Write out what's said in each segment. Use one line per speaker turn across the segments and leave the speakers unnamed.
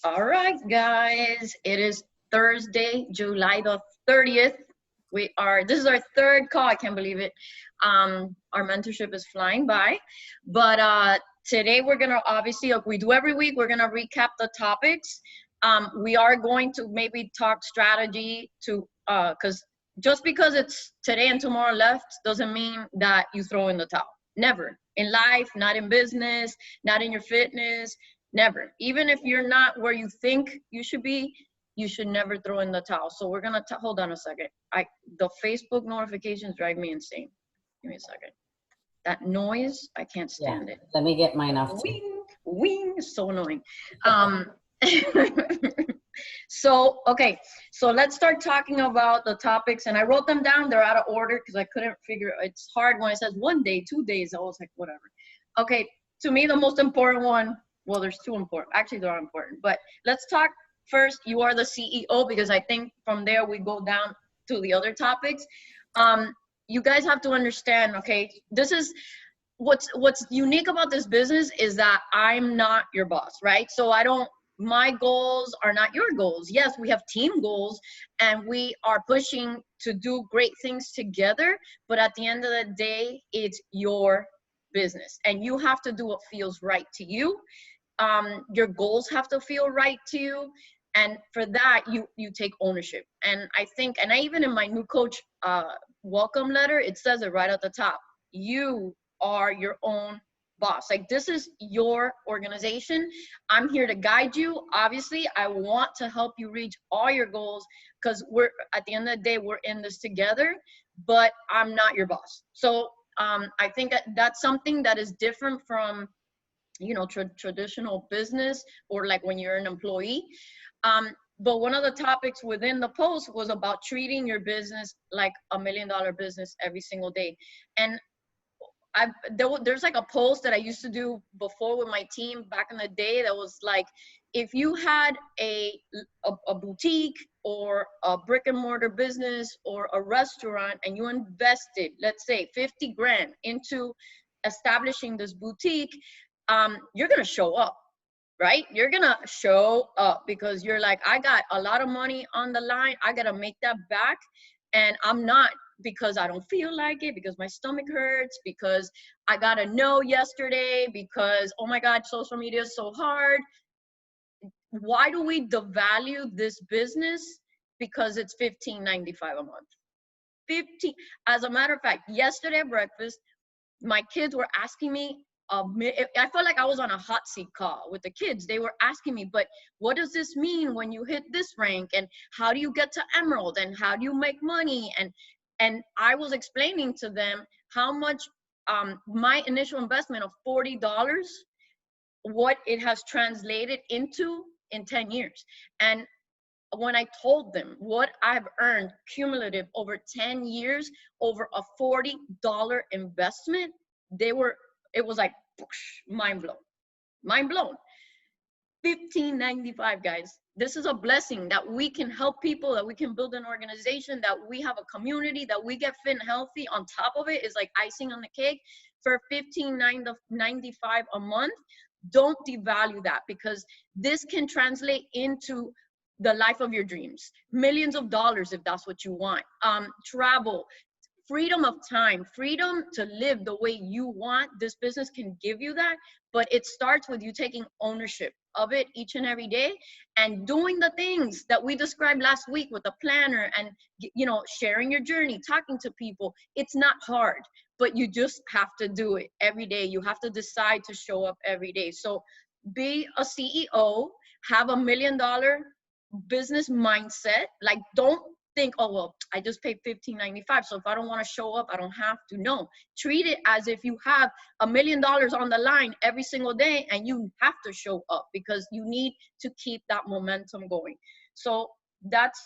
All right, guys. It is Thursday, July the 30th. This is our third call. I can't believe it. Our mentorship is flying by. But today we're gonna obviously, like we do every week, we're gonna recap the topics. We are going to maybe talk strategy to because just because it's today and tomorrow left doesn't mean that you throw in the towel. Never. In life, not in business, not in your fitness. Never. Even if you're not where you think you should be, you should never throw in the towel. So we're gonna hold on a second. The Facebook notifications drive me insane. Give me a second. That noise, I can't stand it.
Let me get mine off too.
Wing, wing, so annoying. So okay, so let's start talking about the topics, and I wrote them down. They're out of order because I couldn't figure. It's hard when it says 1 day, 2 days. I was like, whatever. Okay, to me the most important one. Well, there's two important. Actually, they're all important. But let's talk first. You are the CEO, because I think from there we go down to the other topics. You guys have to understand. Okay, this is what's unique about this business is that I'm not your boss, right? So my goals are not your goals. Yes, we have team goals and we are pushing to do great things together, but at the end of the day, it's your business and you have to do what feels right to you. Your goals have to feel right to you, and for that you take ownership. And I think, and I even in my new coach welcome letter, it says it right at the top, you are your own boss. Like, this is your organization. I'm here to guide you. Obviously, I want to help you reach all your goals because we're, at the end of the day, we're in this together, but I'm not your boss. So I think that's something that is different from, you know, traditional business or like when you're an employee. But one of the topics within the post was about treating your business like $1 million business every single day. And there's like a post that I used to do before with my team back in the day that was like, if you had a boutique or a brick and mortar business or a restaurant and you invested, let's say 50 grand into establishing this boutique, you're gonna show up, right? You're gonna show up because you're like, I got a lot of money on the line, I gotta make that back. And I'm not, because I don't feel like it, because my stomach hurts, because I got a no yesterday, because, oh my God, social media is so hard. Why do we devalue this business? Because it's $15.95 a month. 15. As a matter of fact, yesterday at breakfast, my kids were asking me, I felt like I was on a hot seat call with the kids. They were asking me, but what does this mean when you hit this rank? And how do you get to Emerald? And how do you make money? And I was explaining to them how much my initial investment of $40, what it has translated into in 10 years. And when I told them what I've earned cumulative over 10 years, over a $40 investment, it was like, mind blown, mind blown. $15.95, guys. This is a blessing that we can help people, that we can build an organization, that we have a community, that we get fit and healthy. On top of it is like icing on the cake. For $15.95 a month, don't devalue that, because this can translate into the life of your dreams, millions of dollars if that's what you want. Travel, freedom of time, freedom to live the way you want. This business can give you that, but it starts with you taking ownership of it each and every day and doing the things that we described last week with the planner and, you know, sharing your journey, talking to people. It's not hard, but you just have to do it every day. You have to decide to show up every day. So be a CEO, have $1 million business mindset. Like, don't think, oh, well, I just paid $15.95, so if I don't want to show up, I don't have to. No, treat it as if you have $1 million on the line every single day and you have to show up because you need to keep that momentum going. So that's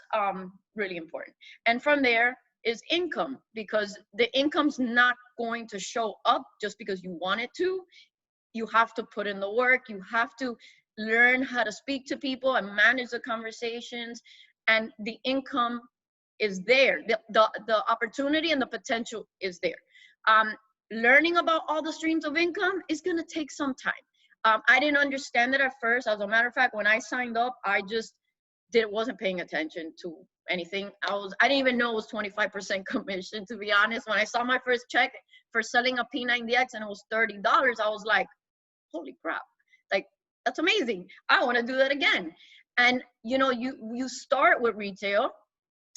really important. And from there is income, because the income's not going to show up just because you want it to. You have to put in the work. You have to learn how to speak to people and manage the conversations, and the income is there. The opportunity and the potential is there. Learning about all the streams of income is going to take some time. I didn't understand it at first. As a matter of fact, when I signed up, I just wasn't paying attention to anything. I didn't even know it was 25% commission, to be honest. When I saw my first check for selling a P90X and it was $30, I was like, holy crap, like, that's amazing. I want to do that again. And you know, you start with retail,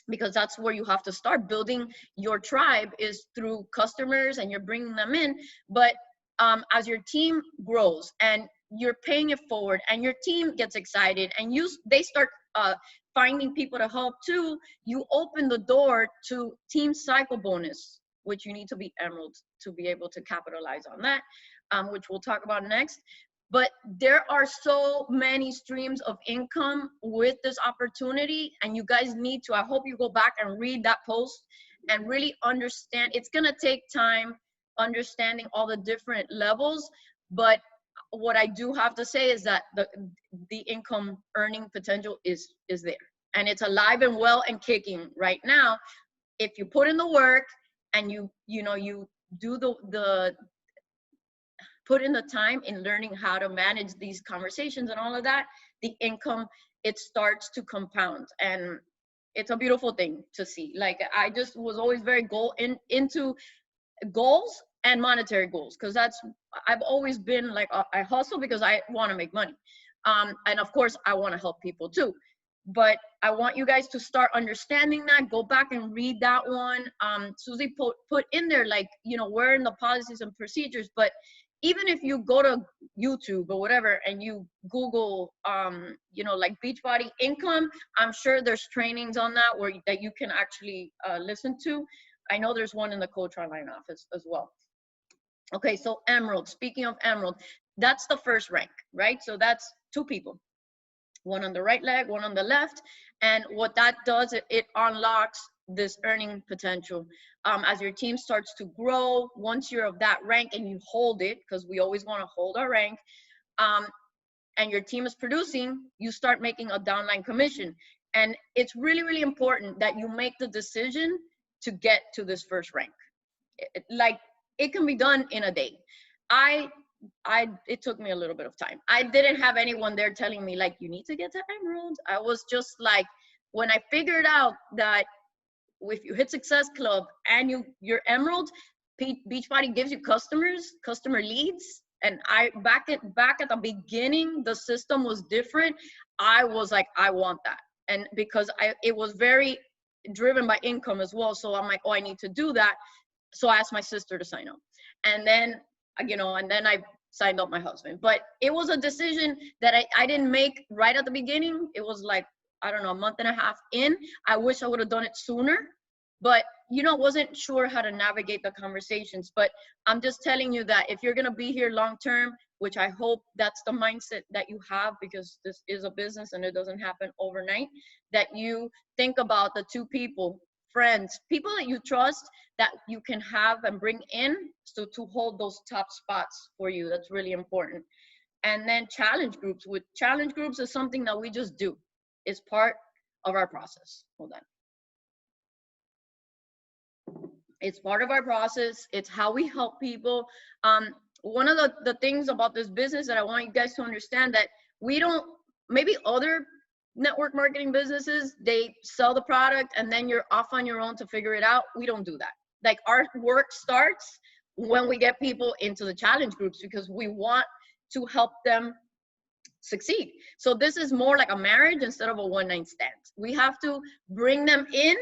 because that's where you have to start building your tribe, is through customers, and you're bringing them in. But as your team grows and you're paying it forward and your team gets excited and they start finding people to help too, you open the door to team cycle bonus, which you need to be emerald to be able to capitalize on that, which we'll talk about next. But there are so many streams of income with this opportunity, and you guys need to, I hope you go back and read that post and really understand. It's gonna take time understanding all the different levels, but what I do have to say is that the income earning potential is there, and it's alive and well and kicking right now. If you put in the work and you do the put in the time in learning how to manage these conversations and all of that, the income, it starts to compound. And it's a beautiful thing to see. Like, I just was always very into goals and monetary goals, because I've always been like, I hustle because I want to make money. And of course, I want to help people too. But I want you guys to start understanding that. Go back and read that one. Susie put in there, like, where in the policies and procedures. But even if you go to YouTube or whatever and you Google, like Beachbody income, I'm sure there's trainings on that that you can actually listen to. I know there's one in the Coach Online office as well. Okay, so Emerald, speaking of Emerald, that's the first rank, right? So that's 2 people, one on the right leg, one on the left. And what that does, it unlocks this earning potential. As your team starts to grow, once you're of that rank and you hold it, because we always want to hold our rank, and your team is producing, you start making a downline commission. And it's really, really important that you make the decision to get to this first rank. It can be done in a day. It took me a little bit of time. I didn't have anyone there telling me, like, you need to get to Emerald. I was just like, when I figured out that if you hit Success Club and you're Emerald, Beachbody gives you customer leads. And back at the beginning, the system was different. I was like, I want that. And because it was very driven by income as well. So I'm like, oh, I need to do that. So I asked my sister to sign up. And then, I signed up my husband. But it was a decision that I didn't make right at the beginning. It was like, I don't know, a month and a half in. I wish I would have done it sooner, but wasn't sure how to navigate the conversations. But I'm just telling you that if you're going to be here long term, which I hope that's the mindset that you have, because this is a business and it doesn't happen overnight, that you think about the 2 people, friends, people that you trust, that you can have and bring in to hold those top spots for you. That's really important. And then challenge groups. With challenge groups is something that we just do. It's part of our process. Hold on. It's part of our process. It's how we help people. One of the things about this business that I want you guys to understand, that we don't, maybe other network marketing businesses, they sell the product and then you're off on your own to figure it out. We don't do that. Like, our work starts when we get people into the challenge groups, because we want to help them succeed. So this is more like a marriage instead of a one-night stand. We have to bring them in,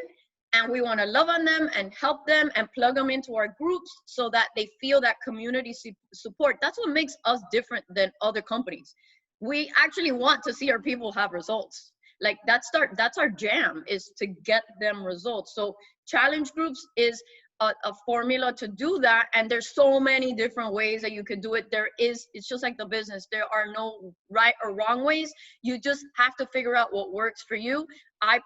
and we want to love on them and help them and plug them into our groups so that they feel that community support. That's what makes us different than other companies. We actually want to see our people have results. Like, that's our jam, is to get them results. So challenge groups is a formula to do that. And there's so many different ways that you could do it. It's just like the business. There are no right or wrong ways. You just have to figure out what works for you. I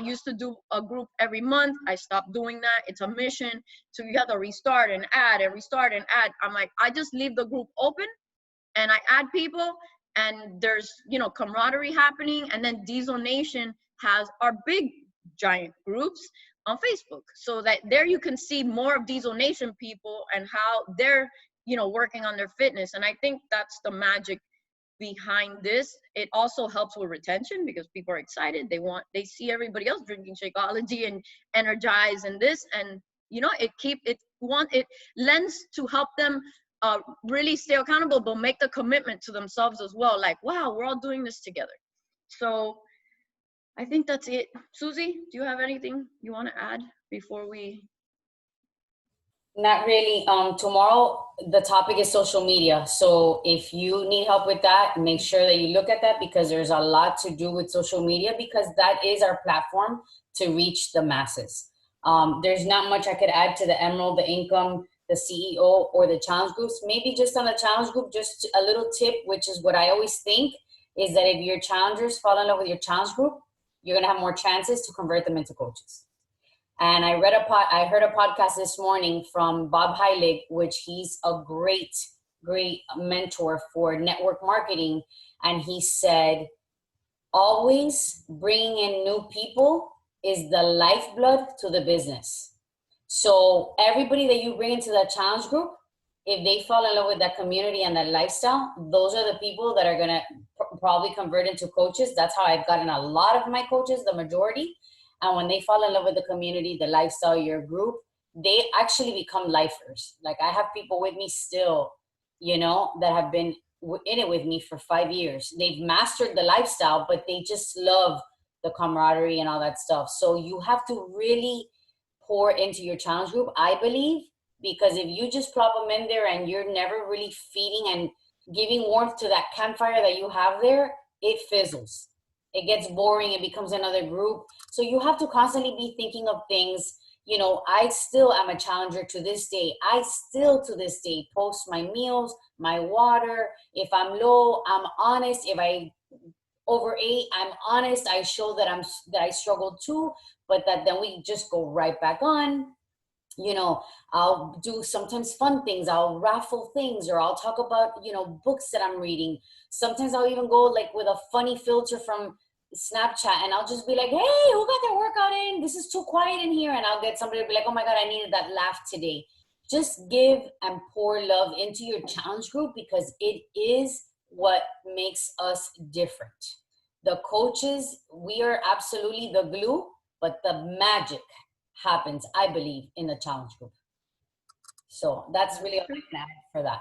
used to do a group every month. I stopped doing that. It's a mission. So you have to restart and add and restart and add. I'm like, I just leave the group open and I add people, and there's, camaraderie happening. And then Diesel Nation has our big giant groups on Facebook, so that there you can see more of Diesel Nation people and how they're you know, working on their fitness. And I think that's the magic behind this. It also helps with retention because people are excited. They see everybody else drinking Shakeology and energize and this, and you know, it lends to help them really stay accountable, but make the commitment to themselves as well. Like, wow, we're all doing this together. So I think that's it. Susie, do you have anything you want to add before we?
Not really. Tomorrow, the topic is social media. So if you need help with that, make sure that you look at that, because there's a lot to do with social media, because that is our platform to reach the masses. There's not much I could add to the Emerald, the Income, the CEO, or the challenge groups. Maybe just on the challenge group, just a little tip, which is what I always think, is that if your challengers fall in love with your challenge group, you're gonna have more chances to convert them into coaches. And I heard a podcast this morning from Bob Heilig, which he's a great mentor for network marketing. And he said, always bringing in new people is the lifeblood to the business. So everybody that you bring into that challenge group, if they fall in love with that community and that lifestyle, those are the people that are going to probably convert into coaches. That's how I've gotten a lot of my coaches, the majority. And when they fall in love with the community, the lifestyle, your group, they actually become lifers. Like, I have people with me still, you know, that have been in it with me for 5 years. They've mastered the lifestyle, but they just love the camaraderie and all that stuff. So you have to really pour into your challenge group, I believe, because if you just plop them in there and you're never really feeding and giving warmth to that campfire that you have there, it fizzles. It gets boring. It becomes another group. So you have to constantly be thinking of things. You know, I still am a challenger to this day. I still to this day post my meals, my water. If I'm low, I'm honest. If I overate, I'm honest. I show that I struggle too, but that then we just go right back on. You know, I'll do sometimes fun things. I'll raffle things, or I'll talk about, you know, books that I'm reading. Sometimes I'll even go like with a funny filter from Snapchat, and I'll just be like, hey, who got their workout in? This is too quiet in here. And I'll get somebody to be like, oh my God, I needed that laugh today. Just give and pour love into your challenge group, because it is what makes us different. The coaches, we are absolutely the glue, but the magic happens, I believe, in the challenge group. So that's really all I can add for that.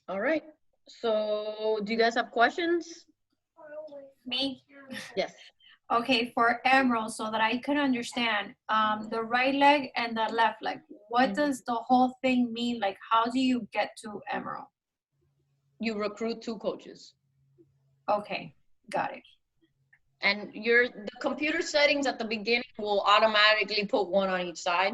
All right. So do you guys have questions?
Me?
Yes.
Okay, for Emerald, so that I can understand, the right leg and the left leg, what does the whole thing mean? Like, how do you get to Emerald?
You recruit 2 coaches.
Okay, got it.
And the computer settings at the beginning will automatically put 1 on each side.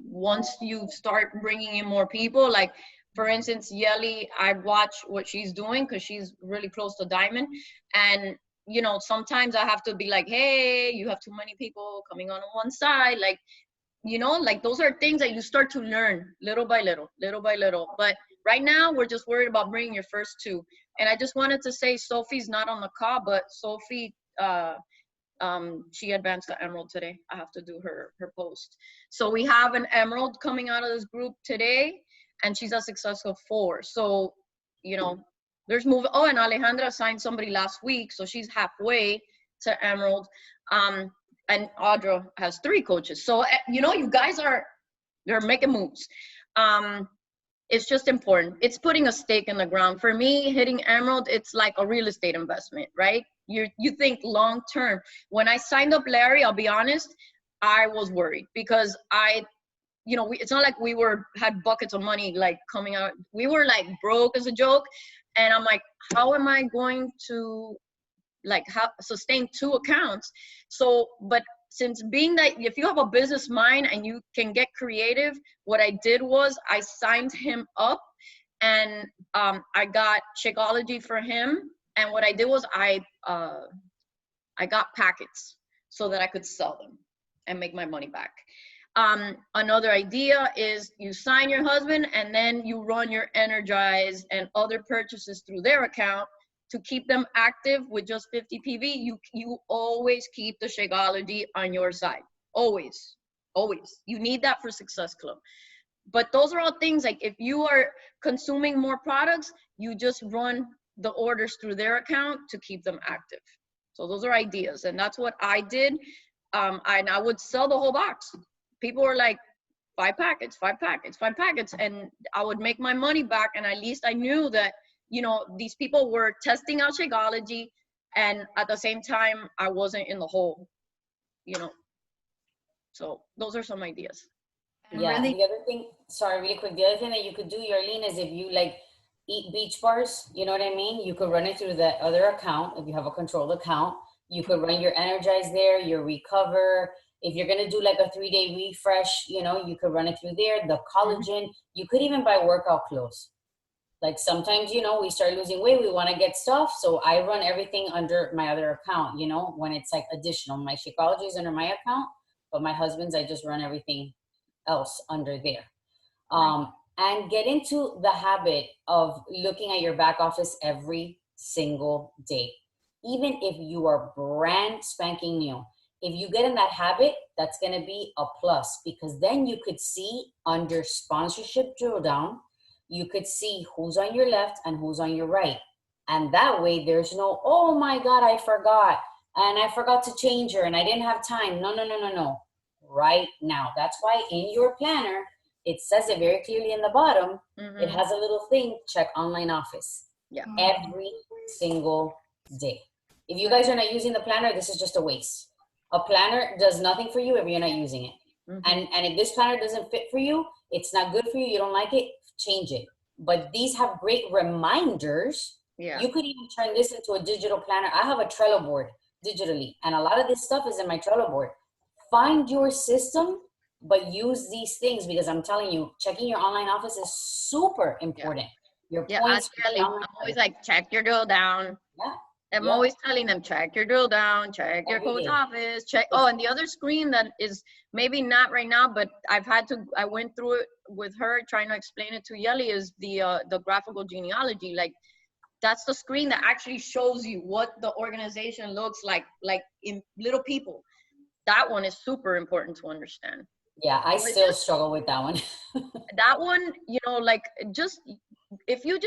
Once you start bringing in more people, like for instance, Yeli, I watch what she's doing because she's really close to Diamond. And, you know, sometimes I have to be like, hey, you have too many people coming on one side. Like, you know, like those are things that you start to learn little by little, little by little. But right now we're just worried about bringing your first 2. And I just wanted to say, Sophie's not on the call, but Sophie, she advanced the Emerald today. I have to do her post. So we have an Emerald coming out of this group today, and she's a successful 4. So, you know, there's moving. Oh, and Alejandra signed somebody last week, so she's halfway to Emerald. And Audra has 3 coaches. So, you know, you guys they're making moves. It's just important. It's putting a stake in the ground. For me, hitting Emerald, it's like a real estate investment, right? You think long term. When I signed up Larry, I'll be honest, I was worried because you know, it's not like we had buckets of money like coming out. We were like broke as a joke. And I'm like, how am I going to like sustain 2 accounts? So, but since being that if you have a business mind and you can get creative, what I did was I signed him up, and I got Shakeology for him. And what I did was I got packets so that I could sell them and make my money back. Another idea is you sign your husband and then you run your Energize and other purchases through their account to keep them active with just 50 PV. You always keep the Shakeology on your side. Always, always. You need that for Success Club. But those are all things like if you are consuming more products, you just run the orders through their account to keep them active. So those are ideas, and that's what I did. And I would sell the whole box. People were like, 5 packets, 5 packets, 5 packets, and I would make my money back. And at least I knew that, you know, these people were testing out Shakeology, and at the same time, I wasn't in the hole, you know. So those are some ideas.
Yeah,
Really?
the other thing, sorry, really quick, the other thing that you could do, Yarlene, is if you like eat beach bars, you know what I mean? You could run it through the other account. If you have a controlled account, you could run your Energize there, your Recover. If you're going to do like a 3-day refresh, you know, you could run it through there. The collagen, you could even buy workout clothes. Like sometimes, you know, we start losing weight, we want to get stuff. So I run everything under my other account, you know, when it's like additional. My Shakeology is under my account, but my husband's, I just run everything else under there. And get into the habit of looking at your back office every single day. Even if you are brand spanking new, if you get in that habit, that's going to be a plus, because then you could see under sponsorship drill down, you could see who's on your left and who's on your right. And that way there's no, oh my God, I forgot. And I forgot to change her and I didn't have time. No. Right now. That's why in your planner, it says it very clearly in the bottom. It has a little thing, check online office.
Yeah.
Every single day. If you guys are not using the planner, this is just a waste. A planner does nothing for you if you're not using it. And if this planner doesn't fit for you, it's not good for you, you don't like it, change it. But these have great reminders.
Yeah.
You could even turn this into a digital planner. I have a Trello board digitally, and a lot of this stuff is in my Trello board. Find your system, but use these things, because I'm telling you, checking your online office is super important. Your points.
I'm always like, check your drill down.
Yeah.
I'm always telling them, check your drill down, check your coach office, check. Oh, and the other screen that is maybe not right now, but I went through it with her trying to explain it to Yeli, is the graphical genealogy. Like, that's the screen that actually shows you what the organization looks like in little people. That one is super important to understand.
Yeah, I still struggle with that one.
That one, you know, like, just if you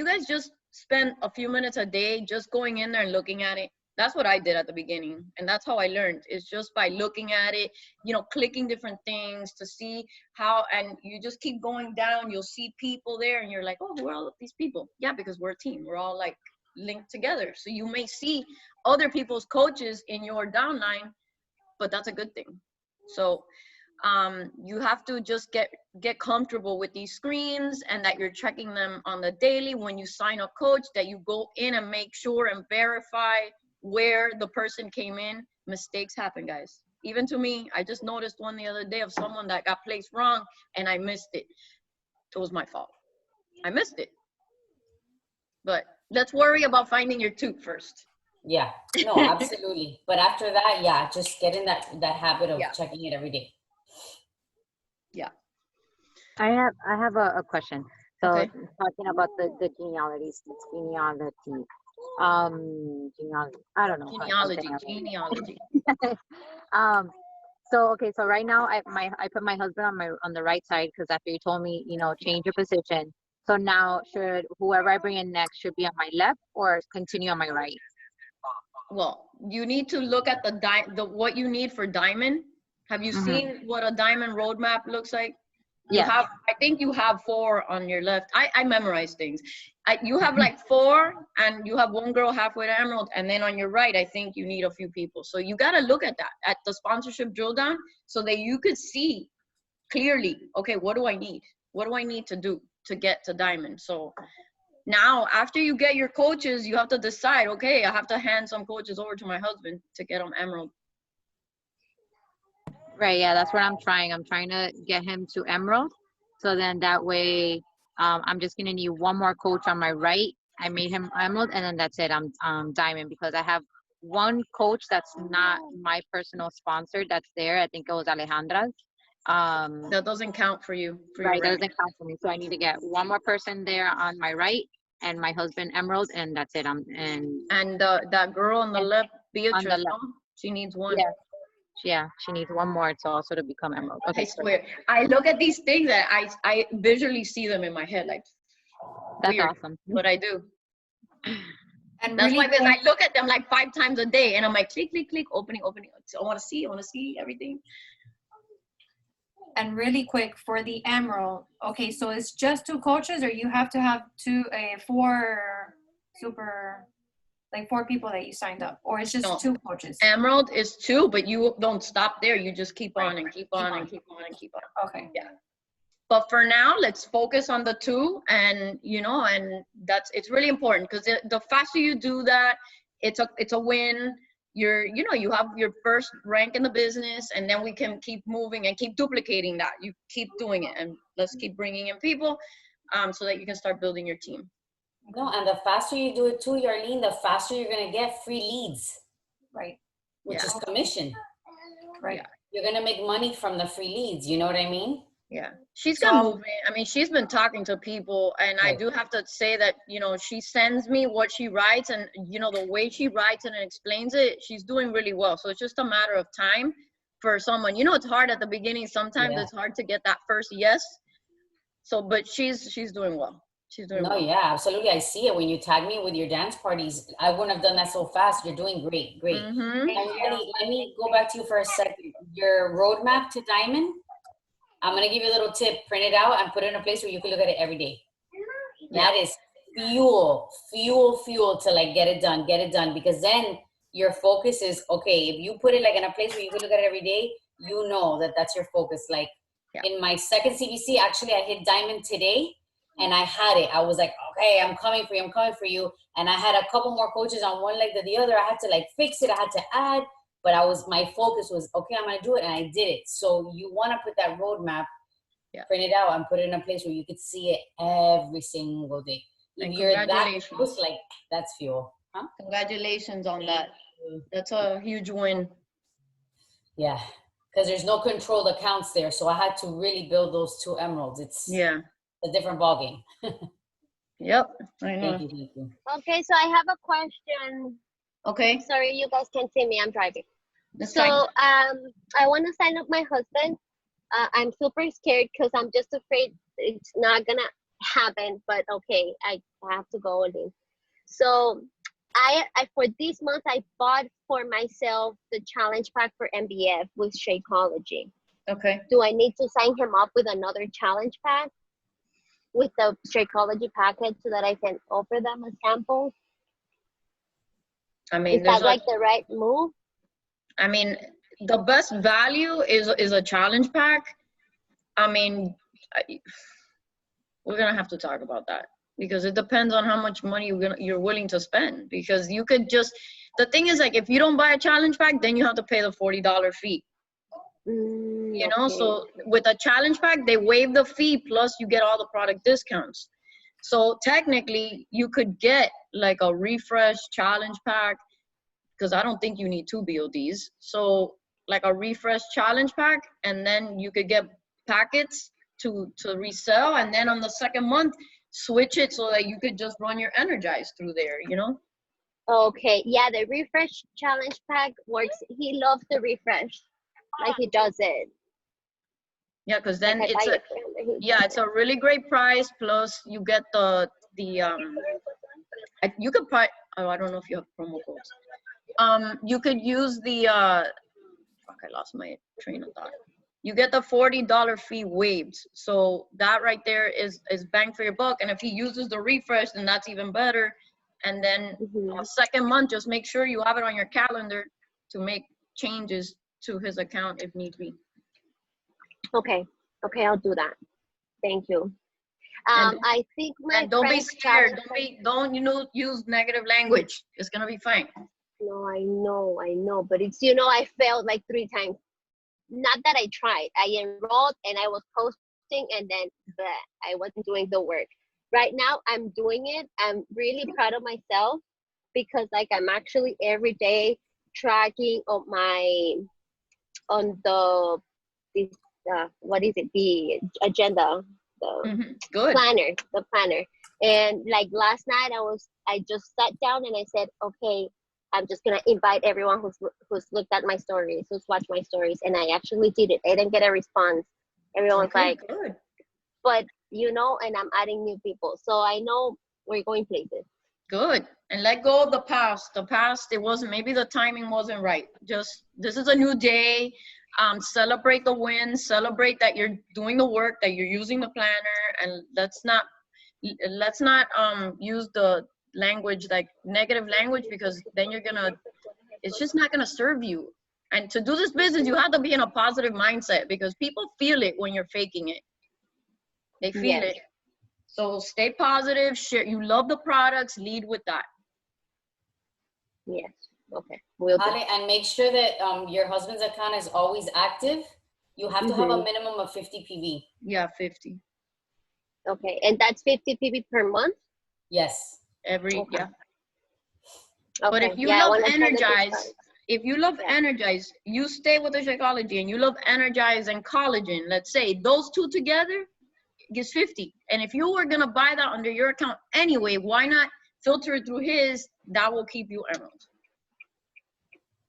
guys just spend a few minutes a day just going in there and looking at it. That's what I did at the beginning, and that's how I learned. It's just by looking at it, you know, clicking different things to see how, and you just keep going down, you'll see people there and you're like, oh, who are all of these people? Yeah, because we're a team, we're all like linked together. So you may see other people's coaches in your downline, but that's a good thing. So you have to just get comfortable with these screens, and that you're checking them on the daily. When you sign a coach, that you go in and make sure and verify where the person came in. Mistakes happen, guys. Even to me, I just noticed one the other day of someone that got placed wrong and I missed it. It was my fault. I missed it. But let's worry about finding your tooth first.
Yeah, no, absolutely. But after that, yeah, just get in that habit of checking it every day.
Yeah.
I have a question. So talking about the genealogy. Genealogy. I don't know.
Genealogy.
So right now I put my husband on the right side, because after you told me, you know, change your position. So now should whoever I bring in next should be on my left or continue on my right?
Well, you need to look at what you need for diamond. Have you seen what a diamond roadmap looks like? I think you have 4 on your left. I memorize things. You have like 4, and you have one girl halfway to emerald, and then on your right, I think you need a few people. So you got to look at that, at the sponsorship drill down, so that you could see clearly, okay, what do I need? What do I need to do to get to diamond? So now, after you get your coaches, you have to decide, okay, I have to hand some coaches over to my husband to get them emerald.
Right, yeah, that's what I'm trying. I'm trying to get him to emerald. So then that way, I'm just going to need one more coach on my right. I made him emerald, and then that's it. I'm diamond, because I have one coach that's not my personal sponsor that's there. I think it was Alejandra's.
That doesn't count for you.
Right, that doesn't count for me. So I need to get one more person there on my right, and my husband emerald, and that's it. And
that girl on the left, Beatrice, she needs one.
Yeah. She needs one more to also to become emerald. Okay.
I swear. I look at these things and I visually see them in my head, like,
That's
weird,
awesome.
but I do.
And
That's
really
why, because
quick,
I look at them like 5 times a day, and I'm like, click, click, click, opening. So I want to see everything.
and really quick for the emerald. Okay, so it's just 2 coaches, or you have to have 4 people that you signed up, or it's just
No.
2 coaches?
Emerald is 2, but you don't stop there. You just keep on and keep on and keep on and keep on.
Okay.
Yeah. But for now, let's focus on the 2, and and it's really important, because the faster you do that, it's a win. You have your first rank in the business, and then we can keep moving and keep duplicating that. You keep doing it, and let's keep bringing in people, so that you can start building your team.
No, and the faster you do it too, Yarlene, the faster you're gonna get free leads,
Right.
which is commission.
Right.
Yeah.
You're gonna make money from the free leads. You know what I mean?
Yeah, she's
So-
gonna move in. I mean, she's been talking to people, and I do have to say that, she sends me what she writes, and the way she writes it and explains it, she's doing really well. So it's just a matter of time for someone. It's hard at the beginning. Sometimes it's hard to get that first yes. So, but she's doing well. She's doing
No,
well.
yeah, absolutely. I see it when you tag me with your dance parties. I wouldn't have done that so fast. You're doing great, great.
Mm-hmm.
And let me go back to you for a second. Your roadmap to Diamond, I'm going to give you a little tip. Print it out and put it in a place where you can look at it every day. That is fuel to like get it done. Because then your focus is, okay, if you put it like in a place where you can look at it every day, that's your focus. Like in my second CBC, actually I hit Diamond today and I had it. I was like, okay, I'm coming for you. And I had a couple more coaches on one leg than the other. I had to like fix it. I had to add. But my focus was, okay, I'm going to do it. And I did it. So you want to put that roadmap, print it out, and put it in a place where you could see it every single day. If you're that close, like, that's fuel. Huh?
Congratulations on that. That's a huge win.
Yeah, because there's no controlled accounts there. So I had to really build those 2 emeralds. It's a different ballgame.
Yep, I know.
Thank you.
Okay, so I have a question.
Okay.
Sorry, you guys can't see me. I'm driving.
That's
So
fine.
I want to sign up my husband. I'm super scared because I'm just afraid it's not gonna happen. But okay, I have to go in. So I for this month I bought for myself the challenge pack for MBF with Shakeology.
Okay.
Do I need to sign him up with another challenge pack with the Shakeology package so that I can offer them a sample?
I mean,
is that like the right move?
I mean, the best value is a challenge pack. I mean, we're gonna have to talk about that, because it depends on how much money you're willing to spend. Because you could the thing is, like, if you don't buy a challenge pack, then you have to pay the $40 fee. So with a challenge pack, they waive the fee, plus you get all the product discounts. So technically, you could get like a refresh challenge pack, because I don't think you need 2 BODs. So like a refresh challenge pack, and then you could get packets to resell, and then on the second month, switch it so that you could just run your Energize through there,
Okay, yeah, the refresh challenge pack works. He loves the refresh, like he does it.
Yeah, because then
like
it's a really great price. Plus you get you could probably, I don't know if you have promo codes. You could use the I lost my train of thought. You get the $40 fee waived. So that right there is bang for your buck. And if he uses the refresh, then that's even better. And then second month, just make sure you have it on your calendar to make changes to his account if need be.
Okay, I'll do that. Thank you. I think my
don't be scared. Don't use negative language. It's gonna be fine.
No, I know, but it's I failed like 3 times. Not that I tried. I enrolled and I was posting, and then I wasn't doing the work. Right now, I'm doing it. I'm really proud of myself, because like I'm actually every day tracking on the agenda, the planner. And like last night I just sat down and I said, okay, I'm just gonna invite everyone who's looked at my stories, who's watched my stories, and I actually did it. I didn't get a response. Everyone's like,
good.
but you know, and I'm adding new people, so I know we're going places.
Good. And let go of the past. The past, it wasn't, maybe the timing wasn't right. Just, this is a new day. Celebrate the wins, celebrate that you're doing the work, that you're using the planner, and let's not use the language, like negative language, because then it's just not gonna serve you. And to do this business, you have to be in a positive mindset, because people feel it when you're faking it. They feel
Yes.
it. So stay positive, share, you love the products, lead with that.
Yes. Okay. We'll do.
Ale, and make sure that your husband's account is always active. You have to have a minimum of 50 PV.
Yeah, 50.
Okay, and that's 50 PV per month?
Yes.
Every,
Okay.
yeah.
Okay.
But if you
yeah,
love Energize, you stay with the Shakeology and you love Energize and collagen, let's say, those two together gives 50. And if you were gonna buy that under your account anyway, why not filter it through his? That will keep you emerald.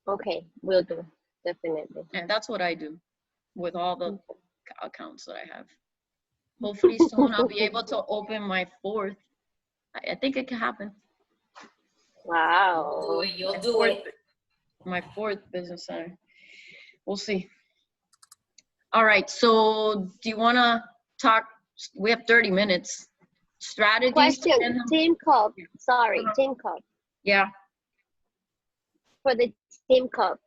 Okay, we'll do, definitely.
And that's what I do with all the accounts that I have. Hopefully soon I'll be able to open my fourth. I think it can happen.
Wow.
You'll do it.
My fourth business center. We'll see. All right, so do you want to talk? We have 30 minutes. Strategies.
Question, Team Cup. Sorry, Team Cup.
Yeah.
For the Team Cup.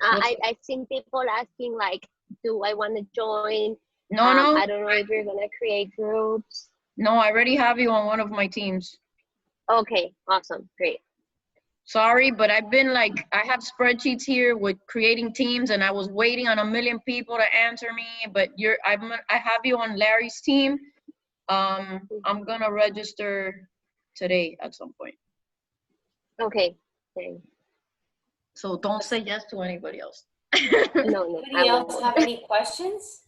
I've seen people asking, like, do I want to join?
No.
I don't know if you're going to create groups.
No, I already have you on one of my teams.
Okay, awesome, great.
Sorry, but I've been like, I have spreadsheets here with creating teams, and I was waiting on 1 million people to answer me, but I have you on Larry's team. I'm gonna register today at some point.
Okay, thanks.
So don't say yes to anybody else.
No.
Anybody else have any questions?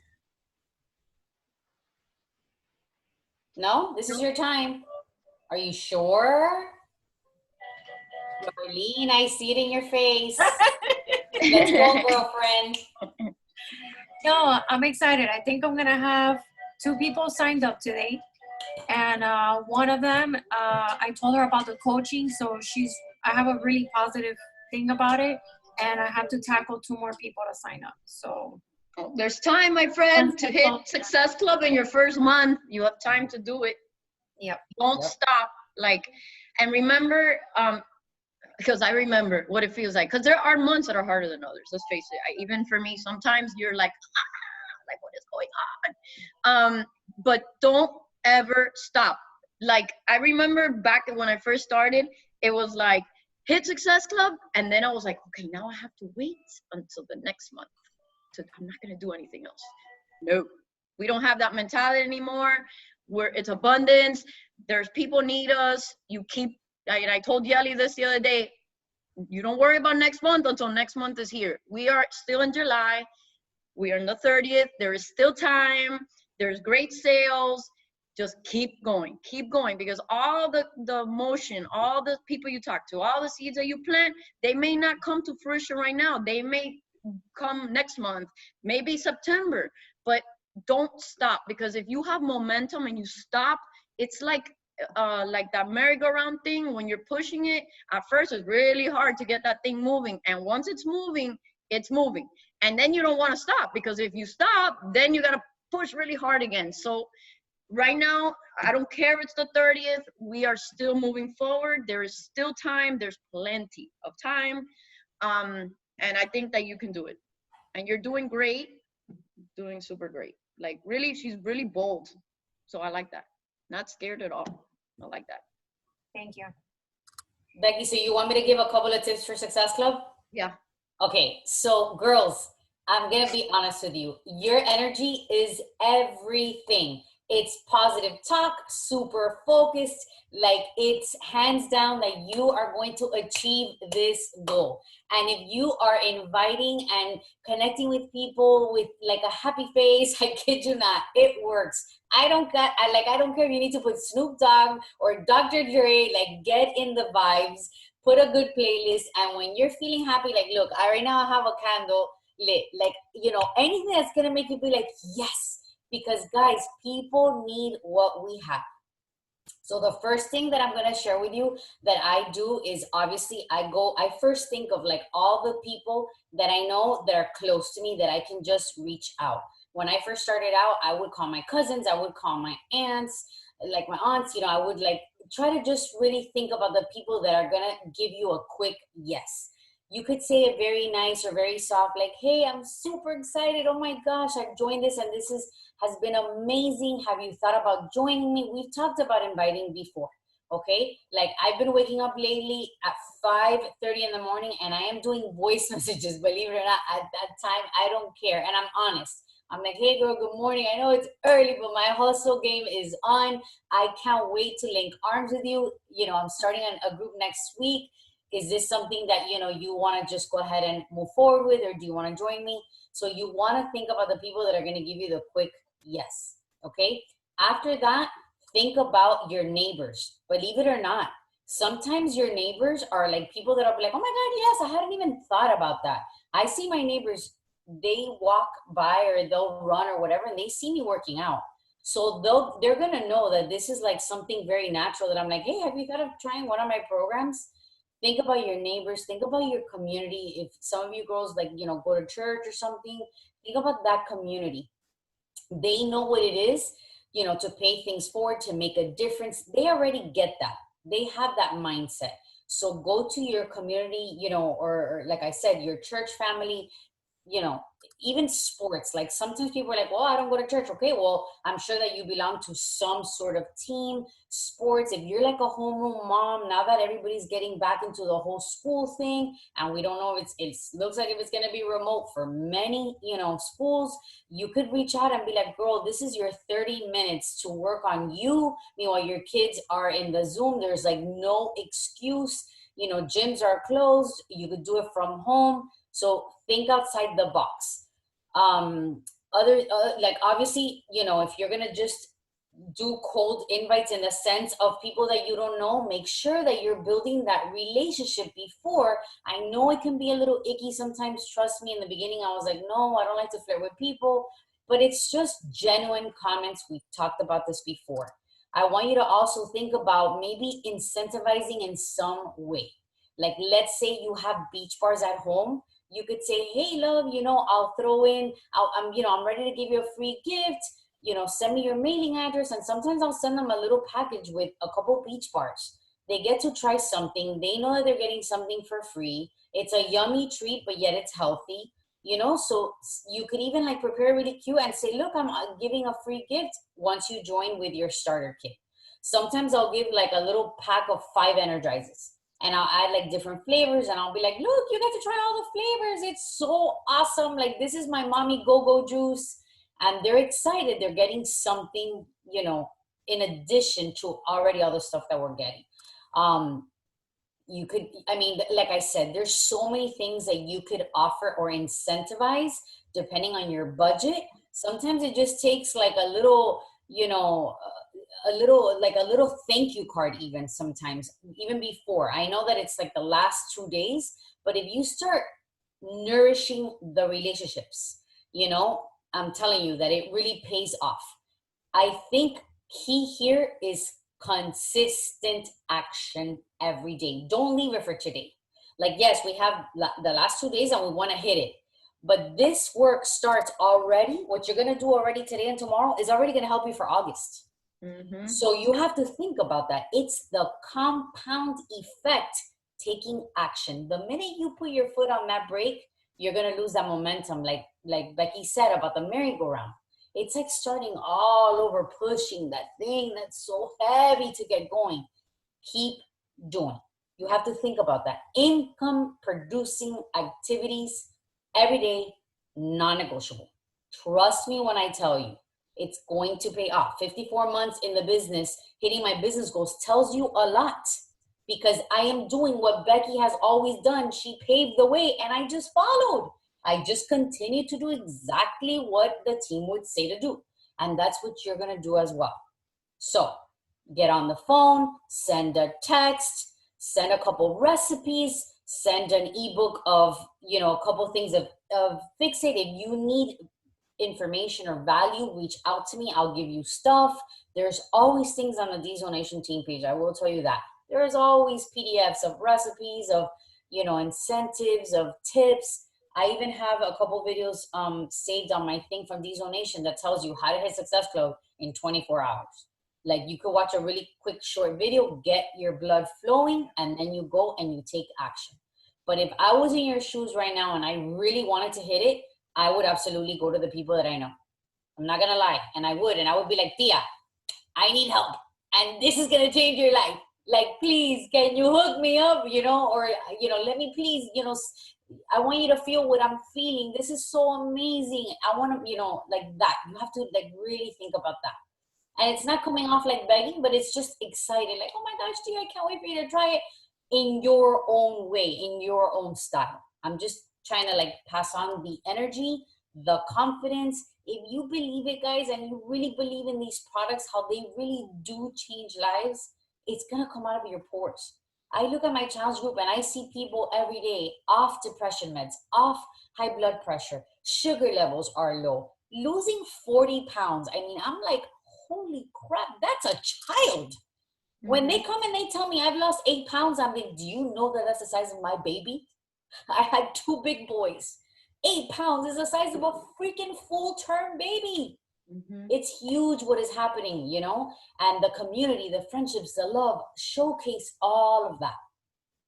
No? This is your time. Are you sure? Darlene, I see it in your face. Let's go, girlfriend.
No, I'm excited. I think I'm gonna have 2 people signed up today, and one of them, I told her about the coaching, so I have a really positive thing about it, and I have to tackle 2 more people to sign up. So
there's time, my friend, to hit Success Club in your first month. You have time to do it.
Yep.
Don't stop. And remember, because I remember what it feels like. Because there are months that are harder than others. Let's face it. Even for me, sometimes you're like what is going on? But don't ever stop. Like, I remember back when I first started, it was like, hit Success Club. And then I was like, okay, now I have to wait until the next month. I'm not going to do anything else. No, we don't have that mentality anymore. It's abundance. There's people need us. I told Yali this the other day, you don't worry about next month until next month is here. We are still in July. We are in the 30th. There is still time. There's great sales. Just keep going, because all the motion, all the people you talk to, all the seeds that you plant, they may not come to fruition right now. They may come next month, maybe September, but don't stop, because if you have momentum and you stop, it's like that merry-go-round thing. When you're pushing it, at first it's really hard to get that thing moving, and once it's moving, and then you don't want to stop, because if you stop, then you got to push really hard again. So right now, I don't care if it's the 30th, we are still moving forward. There is still time. There's plenty of time, and I think that you can do it, and you're doing great, doing super great. Like, really, she's really bold, so I like that. Not scared at all. I like that.
thank you.
Becky, so you want me to give a couple of tips for Success Club?
Yeah.
Okay, so girls, I'm gonna be honest with you. Your energy is everything. It's positive talk, super focused, like it's hands down that you are going to achieve this goal. And if you are inviting and connecting with people with like a happy face, I kid you not, it works. I don't care if you need to put Snoop Dogg or Dr. Dre, like get in the vibes, put a good playlist. And when you're feeling happy, like, look, right now I have a candle lit, like, you know, anything that's going to make you feel like, yes, because guys, people need what we have. So the first thing that I'm going to share with you that I do is obviously I first think of like all the people that I know that are close to me that I can just reach out. When I first started out, I would call my cousins, I would call my aunts, like my aunts, you know, I would like try to just really think about the people that are going to give you a quick yes. You could say it very nice or very soft, like, hey, I'm super excited. Oh my gosh, I've joined this and this has been amazing. Have you thought about joining me? We've talked about inviting before, okay? Like I've been waking up lately at 5:30 in the morning and I am doing voice messages, believe it or not. At that time, I don't care. And I'm honest. I'm like, hey girl, good morning. I know it's early, but my hustle game is on. I can't wait to link arms with you. You know, I'm starting a group next week. Is this something that, you know, you want to just go ahead and move forward with, or do you want to join me? So you want to think about the people that are going to give you the quick yes, okay? After that, think about your neighbors. Believe it or not, sometimes your neighbors are like people that are like, oh my God, yes, I hadn't even thought about that. I see my neighbors, they walk by or they'll run or whatever, and they see me working out. So they're going to know that this is like something very natural that I'm like, hey, have you thought of trying one of my programs? Think about your neighbors, think about your community. If some of you girls like, you know, go to church or something, think about that community. They know what it is, you know, to pay things forward, to make a difference. They already get that. They have that mindset. So go to your community, you know, or like I said, your church family, you know, even sports. Like sometimes people are like, well, I don't go to church. Okay, well, I'm sure that you belong to some sort of team, sports. If you're like a homeroom mom, now that everybody's getting back into the whole school thing, and we don't know if it looks like if it's going to be remote for many, you know, schools, you could reach out and be like, girl, this is your 30 minutes to work on you. Meanwhile, your kids are in the Zoom. There's like no excuse. You know, gyms are closed. You could do it from home. So think outside the box. Like obviously, you know, if you're gonna just do cold invites in the sense of people that you don't know, make sure that you're building that relationship before. I know it can be a little icky sometimes. Trust me, in the beginning, I was like, no, I don't like to flirt with people, but it's just genuine comments. We've talked about this before. I want you to also think about maybe incentivizing in some way. Like, let's say you have beach bars at home. You could say, hey, love, you know, I'll throw in, I'm ready to give you a free gift. You know, send me your mailing address. And sometimes I'll send them a little package with a couple beach bars. They get to try something. They know that they're getting something for free. It's a yummy treat, but yet it's healthy. You know, so you could even like prepare really cute and say, look, I'm giving a free gift once you join with your starter kit. Sometimes I'll give like a little pack of 5 Energizers. And I'll add like different flavors, and I'll be like, look, you get to try all the flavors. It's so awesome. Like, this is my mommy go-go juice. And they're excited. They're getting something, you know, in addition to already all the stuff that we're getting. You could, I mean, like I said, there's so many things that you could offer or incentivize depending on your budget. Sometimes it just takes like a little, you know, a little thank you card, even sometimes, even before. I know that it's like the last 2 days, but if you start nourishing the relationships, you know, I'm telling you that it really pays off. I think key here is consistent action every day. Don't leave it for today. Like, yes, we have the last 2 days and we want to hit it. But this work starts already. What you're going to do already today and tomorrow is already going to help you for August. Mm-hmm. So you have to think about that. It's the compound effect, taking action. The minute you put your foot on that brake, you're going to lose that momentum. Like Becky said about the merry-go-round. It's like starting all over, pushing that thing that's so heavy to get going. Keep doing. You have to think about that. Income producing activities every day, non-negotiable. Trust me when I tell you, It's going to pay off. 54 months in the business, hitting my business goals tells you a lot, because I am doing what Becky has always done. She paved the way and I just followed. I just continue to do exactly what the team would say to do. And that's what you're going to do as well. So get on the phone, send a text, send a couple recipes, send an ebook of, you know, a couple things of Fix It. If you need information or value, reach out to me. I'll give you stuff. There's always things on the Diesel Nation team page. I will tell you that. There's always PDFs of recipes, of, you know, incentives, of tips. I even have a couple videos saved on my thing from Diesel Nation that tells you how to hit Success Club in 24 hours. Like, you could watch a really quick short video, get your blood flowing, and then you go and you take action. But if I was in your shoes right now and I really wanted to hit it, I would absolutely go to the people that I know. I'm not gonna lie. And I would be like, Tia, I need help. And this is gonna change your life. Like, please, can you hook me up, you know, or, you know, let me please, you know, I want you to feel what I'm feeling. This is so amazing. I want to, you know, like that. You have to like really think about that. And it's not coming off like begging, but it's just exciting. Like, oh my gosh, Tia, I can't wait for you to try it in your own way, in your own style. I'm just trying to like pass on the energy, the confidence. If you believe it, guys, and you really believe in these products, how they really do change lives, it's going to come out of your pores. I look at my challenge group and I see people every day off depression meds, off high blood pressure, sugar levels are low, losing 40 pounds. I mean, I'm like, holy crap, that's a child. When they come and they tell me I've lost 8 pounds, I'm like, do you know that that's the size of my baby? I had 2 big boys. 8 pounds is the size of a freaking full-term baby. It's huge what is happening, you know, and the community, the friendships, the love, showcase all of that.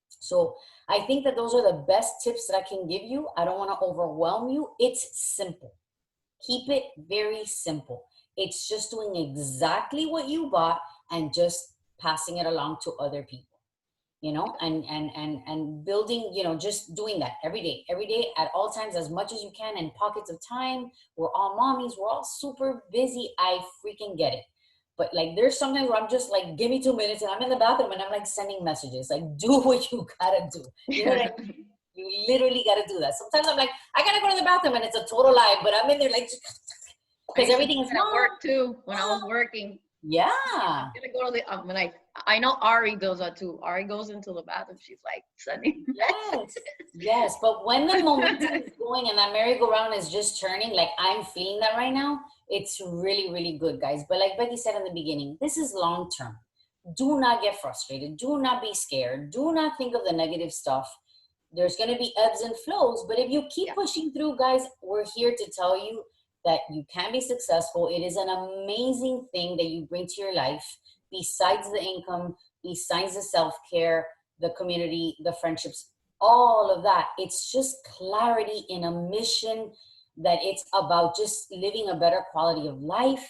So I think that those are the best tips that I can give you. I don't want to overwhelm you. It's simple. Keep it very simple. It's just doing exactly what you bought and just passing it along to other people. You know, and building, you know, just doing that every day at all times, as much as you can in pockets of time. We're all mommies. We're all super busy. I freaking get it. But like, there's sometimes where I'm just like, give me 2 minutes and I'm in the bathroom and I'm like sending messages, like, do what you gotta do. You know what I mean? You literally gotta do that. Sometimes I'm like, I gotta go to the bathroom and it's a total lie, but I'm in there like, because everything is
at work too. When I was working.
Yeah.
I'm gonna go to the, I know Ari does that too. Ari goes into the bathroom. She's like, Sunny.
Yes. Yes. But when the momentum is going and that merry-go-round is just turning, like I'm feeling that right now, it's really, really good, guys. But like Becky said in the beginning, this is long-term. Do not get frustrated. Do not be scared. Do not think of the negative stuff. There's going to be ebbs and flows. But if you keep pushing through, guys, we're here to tell you that you can be successful. It is an amazing thing that you bring to your life, besides the income, besides the self-care, the community, the friendships, all of that. It's just clarity in a mission that it's about just living a better quality of life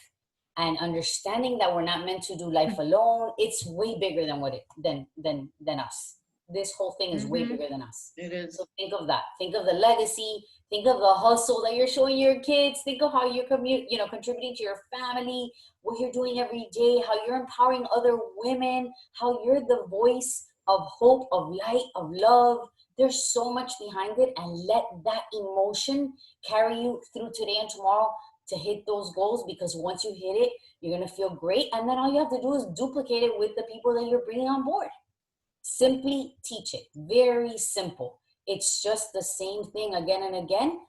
and understanding that we're not meant to do life alone. It's way bigger than than us. This whole thing is way bigger than us.
It is.
So think of that. Think of the legacy. Think of the hustle that you're showing your kids. Think of how you're contributing to your family, what you're doing every day, how you're empowering other women, how you're the voice of hope, of light, of love. There's so much behind it, and let that emotion carry you through today and tomorrow to hit those goals, because once you hit it, you're going to feel great. And then all you have to do is duplicate it with the people that you're bringing on board. Simply teach it. Very simple. It's just the same thing again and again,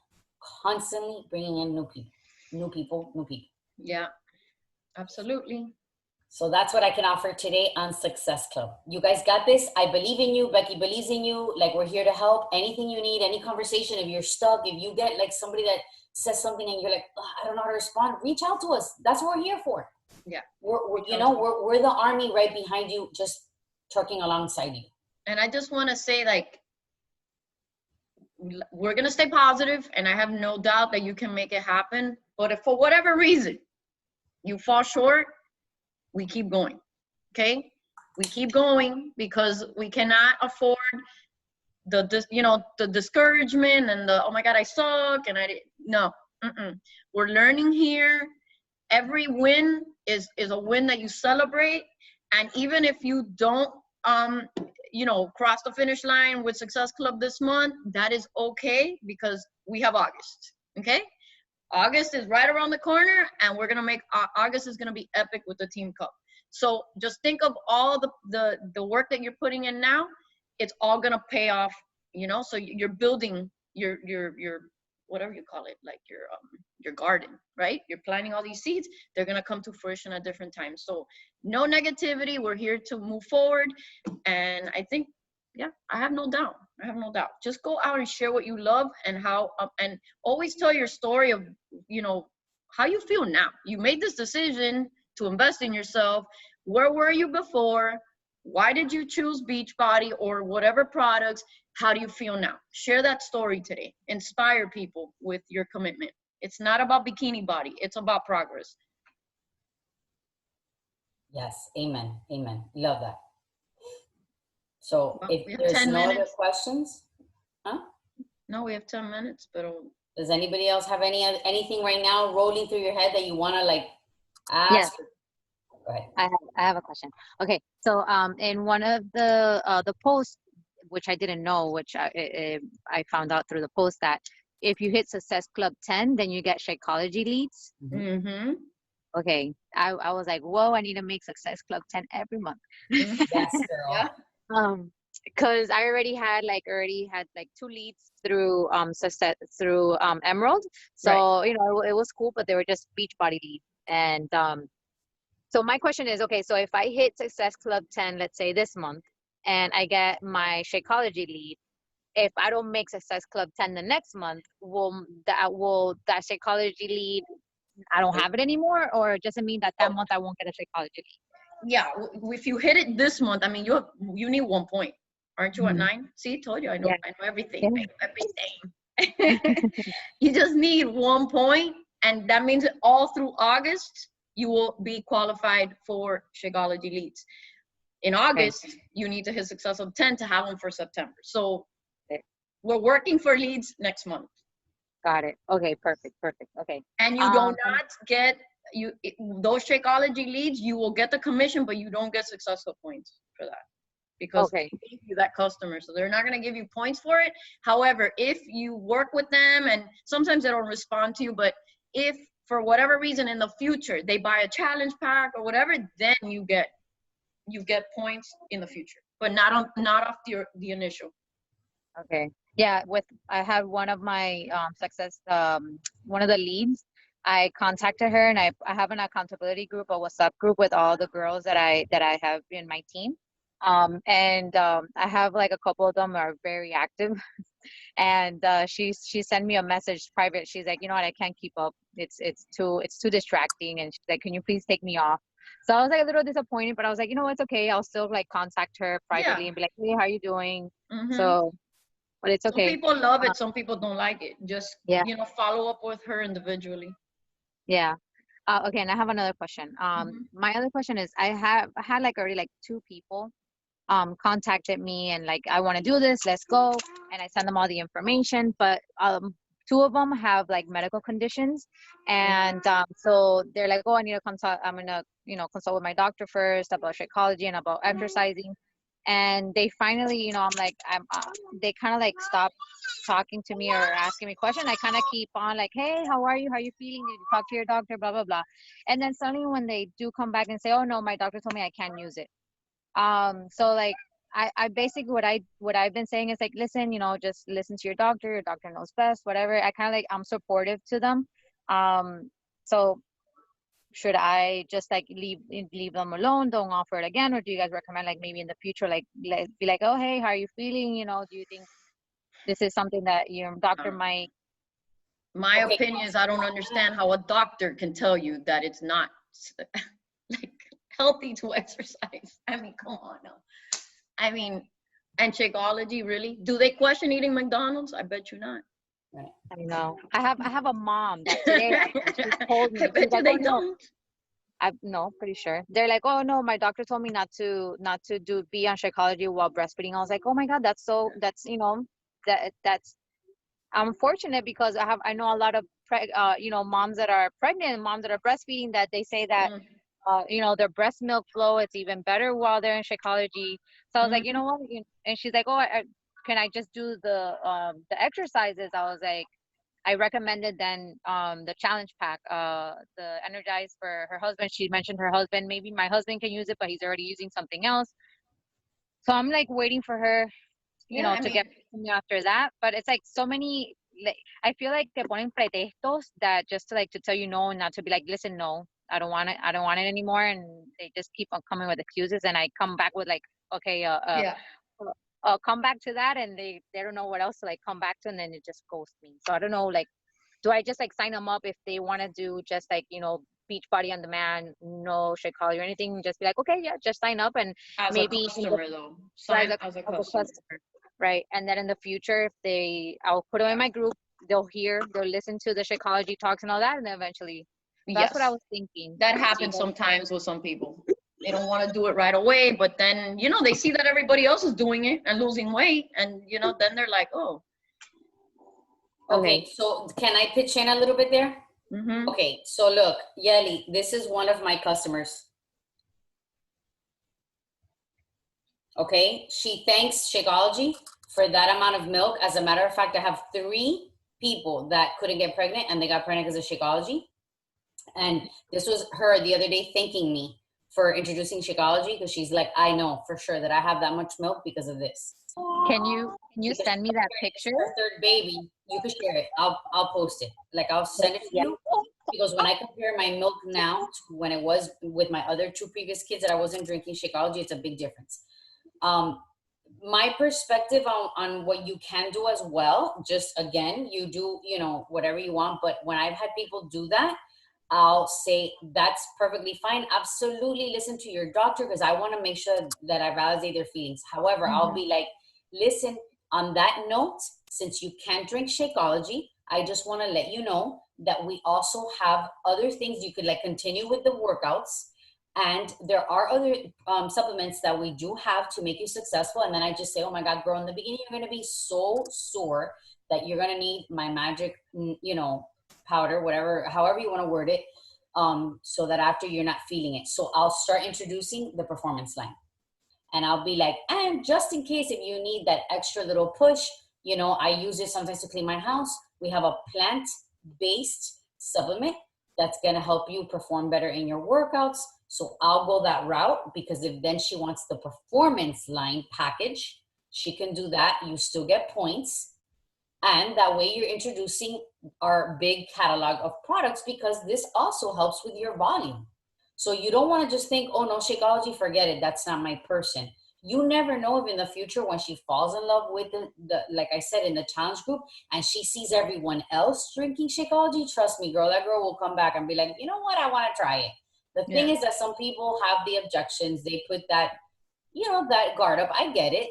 constantly bringing in new people.
Yeah, absolutely.
So that's what I can offer today on Success Club. You guys got this. I believe in you. Becky believes in you. Like, we're here to help. Anything you need, any conversation, if you're stuck, if you get like somebody that says something and you're like, I don't know how to respond, reach out to us. That's what we're here for.
Yeah.
We're the army right behind you, just trucking alongside you.
And I just want to say, like, we're going to stay positive, and I have no doubt that you can make it happen. But if for whatever reason you fall short, we keep going. Okay? We keep going, because we cannot afford the discouragement and the, oh my God, I suck. And no, we're learning here. every win is a win that you celebrate. And even if you don't, you know, cross the finish line with Success Club this month, that is okay, because we have August, okay? August is right around the corner, and we're gonna make, August is gonna be epic with the Team Cup. So just think of all the work that you're putting in now. It's all gonna pay off, you know. So you're building your whatever you call it, like your garden, right? You're planting all these seeds. They're gonna come to fruition at different times. So no negativity. We're here to move forward, and I think, yeah, I have no doubt. I have no doubt. Just go out and share what you love, and how, and always tell your story of, you know, how you feel now. You made this decision to invest in yourself. Where were you before? Why did you choose Beachbody or whatever products? How do you feel now? Share that story today. Inspire people with your commitment. It's not about bikini body. It's about progress.
Yes, amen, amen. Love that. So
Well,
if
we have
there's
10
no other
minutes.
questions, huh?
No, we have 10 minutes, but
Does anybody else have anything right now rolling through your head that you want to like ask?
Yes.
Go ahead.
I have a question. Okay, so in one of the posts, which I didn't know, which I found out through the post, that if you hit Success Club 10, then you get Shakeology Leads.
mm-hmm.
Okay, I was like, whoa, I need to make Success Club 10 every month.
Yes, girl.
Yeah.
Because I already had like 2 leads through Emerald. So
Right.
you know, it was cool, but they were just Beachbody leads. And so my question is, okay, so if I hit Success Club 10, let's say this month, and I get my Shakeology lead, if I don't make Success Club 10 the next month, will that Shakeology lead, I don't have it anymore, or does it mean that month I won't get a Shakeology lead?
Yeah, if you hit it this month, I mean, you need 1 point. Aren't you at 9? See, told you, I know everything, everything. You just need 1 point, and that means that all through August, you will be qualified for Shakeology Leads. In August, you need to hit Success of 10 to have them for September. So we're working for leads next month.
Got it. Okay, perfect. Okay.
And you do not get those Shakeology Leads. You will get the commission, but you don't get successful points for that, because they gave you that customer, so they're not going to give you points for it. However, if you work with them, and sometimes they don't respond to you, but if for whatever reason in the future they buy a challenge pack or whatever, then you get points in the future, but not off the initial.
Okay. Yeah, I have one of my one of the leads. I contacted her, and I have an accountability group, a WhatsApp group with all the girls that I have in my team. I have like a couple of them are very active. And she sent me a message private. She's like, you know what, I can't keep up. It's too distracting. And she's like, can you please take me off? So I was like a little disappointed, but I was like, you know, it's okay. I'll still like contact her privately and be like, hey, how you doing?
Mm-hmm.
So, but it's okay.
Some people love it. Some people don't like it. Just, you know, follow up with her individually.
Yeah. Okay. And I have another question. My other question is, I had like already like 2 people contacted me and like, I want to do this, let's go. And I send them all the information, but 2 of them have like medical conditions. And so they're like, oh, I need to consult. I'm going to, you know, consult with my doctor first about Shakeology and about exercising. And they finally, you know, I'm like, they kind of like stop talking to me or asking me questions. I kind of keep on like, hey, how are you? How are you feeling? Did you talk to your doctor? Blah, blah, blah. And then suddenly when they do come back and say, oh no, my doctor told me I can't use it. So like, I basically, what I've been saying is like, listen, you know, just listen to your doctor knows best, whatever. I kind of like, I'm supportive to them. So should I just like leave them alone, don't offer it again? Or do you guys recommend like maybe in the future, like be like, oh, hey, how are you feeling? You know, do you think this is something that your doctor might?
My opinion is, I don't understand how a doctor can tell you that it's not like healthy to exercise. I mean, come on now. I mean, and Shakeology, really? Do they question eating McDonald's? I bet you not.
I know. I have a mom that today she told me.
I bet you they don't.
No, pretty sure. They're like, oh no, my doctor told me not to be on Shakeology while breastfeeding. I was like, oh my God, that's you know, that's unfortunate, because I know a lot of moms that are pregnant, moms that are breastfeeding, that they say that their breast milk flow, it's even better while they're in Shakeology. So I was like, you know what? And she's like, oh, can I just do the exercises? I was like, I recommended then the challenge pack, the Energize for her husband. She mentioned her husband. Maybe my husband can use it, but he's already using something else. So I'm like waiting for her, to get to me after that. But it's like so many. Like, I feel like te ponen pretextos that just to tell you no, and not to be like, listen, no, I don't want it. I don't want it anymore. And they just keep on coming with excuses. And I come back with like, okay, I'll come back to that, and they don't know what else to like come back to, and then it just ghosts me. So I don't know, like, do I just like sign them up if they want to do just like beach body on demand, no Shakeology or anything? Just be like, okay, yeah, just sign up, and
As
maybe
a customer though, sign as a customer.
Right. And then in the future, I'll put them in my group, they'll listen to the Shakeology talks and all that, and then eventually, that's what I was thinking.
That happens sometimes with some people. They don't want to do it right away, but then, they see that everybody else is doing it and losing weight, and, then they're like, oh.
Okay, so can I pitch in a little bit there?
Mm-hmm.
Okay, so look, Yeli, this is one of my customers. Okay, she thanks Shakeology for that amount of milk. As a matter of fact, I have 3 people that couldn't get pregnant, and they got pregnant because of Shakeology. And this was her the other day thanking me for introducing Shakeology, because she's like, I know for sure that I have that much milk because of this.
Can you send me that picture?
Her 3rd baby, you can share it. I'll post it. Like, I'll send it to you, because when I compare my milk now to when it was with my other 2 previous kids that I wasn't drinking Shakeology, it's a big difference. My perspective on what you can do as well, just again, you do, whatever you want. But when I've had people do that, I'll say that's perfectly fine. Absolutely listen to your doctor, because I want to make sure that I validate their feelings. However, I'll be like, listen, on that note, since you can't drink Shakeology, I just want to let you know that we also have other things you could like continue with the workouts. And there are other supplements that we do have to make you successful. And then I just say, oh my God, girl, in the beginning, you're going to be so sore that you're going to need my magic, powder, whatever, however you want to word it, so that after you're not feeling it. So I'll start introducing the performance line. And I'll be like, and just in case if you need that extra little push, I use it sometimes to clean my house. We have a plant-based supplement that's going to help you perform better in your workouts. So I'll go that route, because if then she wants the performance line package, she can do that. You still get points. And that way you're introducing our big catalog of products, because this also helps with your volume. So you don't want to just think, oh no, Shakeology, forget it. That's not my person. You never know if in the future, when she falls in love with the like I said, in the challenge group, and she sees everyone else drinking Shakeology, trust me, girl, that girl will come back and be like, you know what? I want to try it. The thing is that some people have the objections. They put that, that guard up. I get it.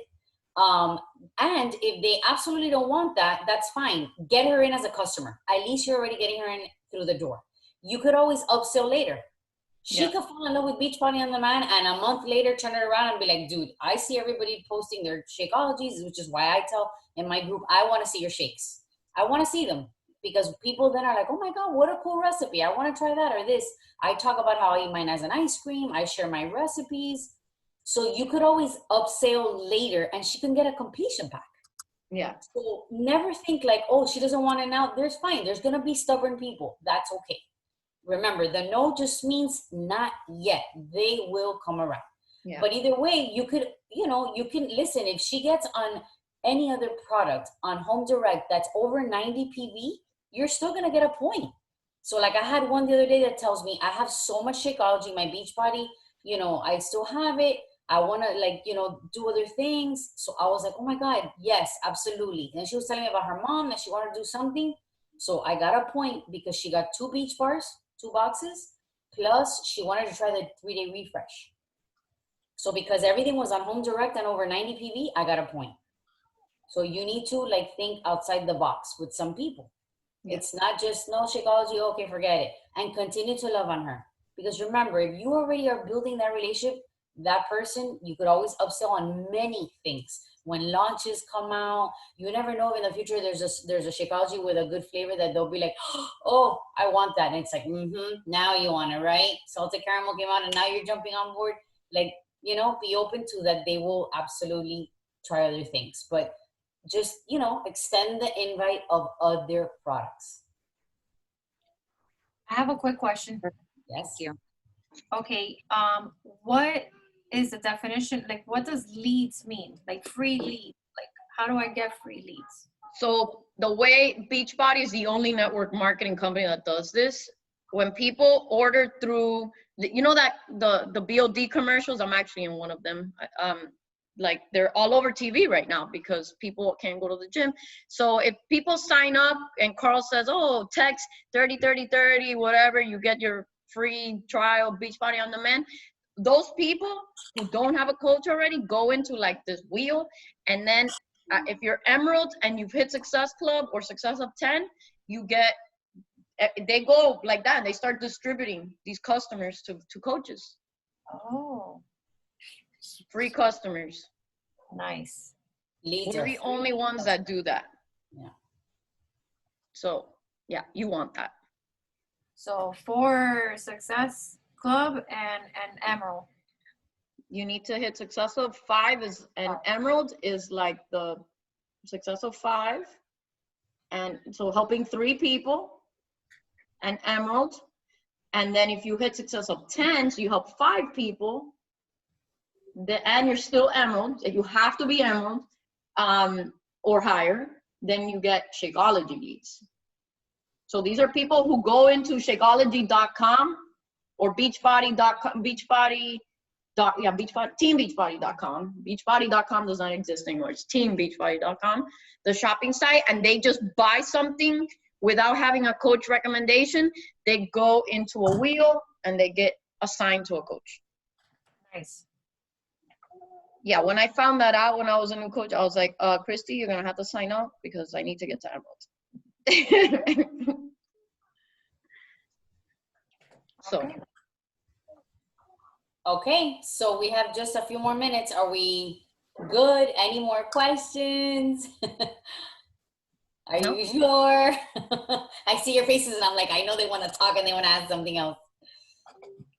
And if they absolutely don't want that, that's fine. Get her in as a customer. At least you're already getting her in through the door. You could always upsell later. She could fall in love with Beachbody on Demand, and a month later turn it around and be like, dude, I see everybody posting their Shakeologies, which is why I tell in my group, I want to see your shakes. I want to see them, because people then are like, oh my God, what a cool recipe. I want to try that or this. I talk about how I eat mine as an ice cream. I share my recipes. So you could always upsell later, and she can get a completion pack.
Yeah.
So never think like, oh, she doesn't want it now. There's fine. There's going to be stubborn people. That's okay. Remember, the no just means not yet. They will come around. Yeah. But either way, you could, you can listen. If she gets on any other product on Home Direct that's over 90 PV, you're still going to get a point. So like I had one the other day that tells me I have so much Shakeology, my Beachbody, I still have it. I want to do other things. So I was like, oh my God, yes, absolutely. And she was telling me about her mom that she wanted to do something. So I got a point because she got 2 beach bars, 2 boxes, plus she wanted to try the 3-day refresh. So because everything was on Home Direct and over 90 PV, I got a point. So you need to think outside the box with some people. Yeah. It's not just no Shakeology, okay, forget it. And continue to love on her. Because remember, if you already are building that relationship, that person, you could always upsell on many things. when launches come out, you never know, in the future there's a Shakeology with a good flavor that they'll be like, oh, I want that. And it's like, now you want it, right? Salted caramel came out and now you're jumping on board. Like, you know, be open to that. They will absolutely try other things, but just, you know, extend the invite of other products.
I have a quick question.
Yes.
you.
Okay, what is the definition? Like, what does leads mean? Like free leads? Like, how do I get free leads?
So the way Beachbody is the only network marketing company that does this, when people order through, you know that the BOD commercials, I'm actually in one of them. Like they're all over TV right now because people can't go to the gym. So if people sign up and Carl says, oh, text 30, 30, 30, whatever, you get your free trial Beachbody on Demand. Those people who don't have a coach already go into like this wheel, and then if you're Emerald and you've hit Success Club or Success of 10, you get, they go like that and they start distributing these customers to coaches.
Oh,
Free customers.
nice.
Leads
We're
are
the
free.
only ones that do that.
Yeah.
So yeah, you want that.
So for Success Club and Emerald.
You need to hit Success of 5 is, and Emerald is like the Success of 5. And so helping 3 people and Emerald. And then if you hit Success of 10, so you help 5 people, and you're still Emerald, if you have to be Emerald or higher, then you get Shakeology Leads. So these are people who go into Shakeology.com or Beachbody.com, teambeachbody.com. Beachbody.com does not exist anymore. It's teambeachbody.com, the shopping site, and they just buy something without having a coach recommendation. They go into a wheel and they get assigned to a coach.
Nice.
Yeah, when I found that out when I was a new coach, I was like, Christy, you're gonna have to sign up because I need to get to Emerald. So.
Okay, so we have just a few more minutes. Are we good? Any more questions? Are
No.
you sure? I see your faces and I'm like, I know they want to talk and they want to ask something else.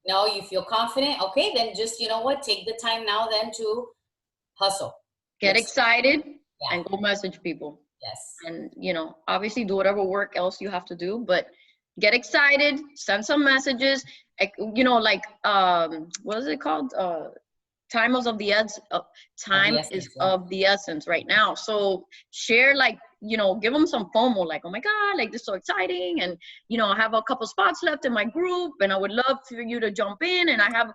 No, you feel confident? Okay, then just, you know what, take the time now then to hustle.
Get excited
Yeah.
and go message people.
Yes.
And, you know, obviously do whatever work else you have to do, but get excited, send some messages, you know, like, what is it called? Time is of the essence of the essence right now. So share, like, you know, give them some FOMO, like, oh my God, like this is so exciting. And, you know, I have a couple spots left in my group and I would love for you to jump in, and I have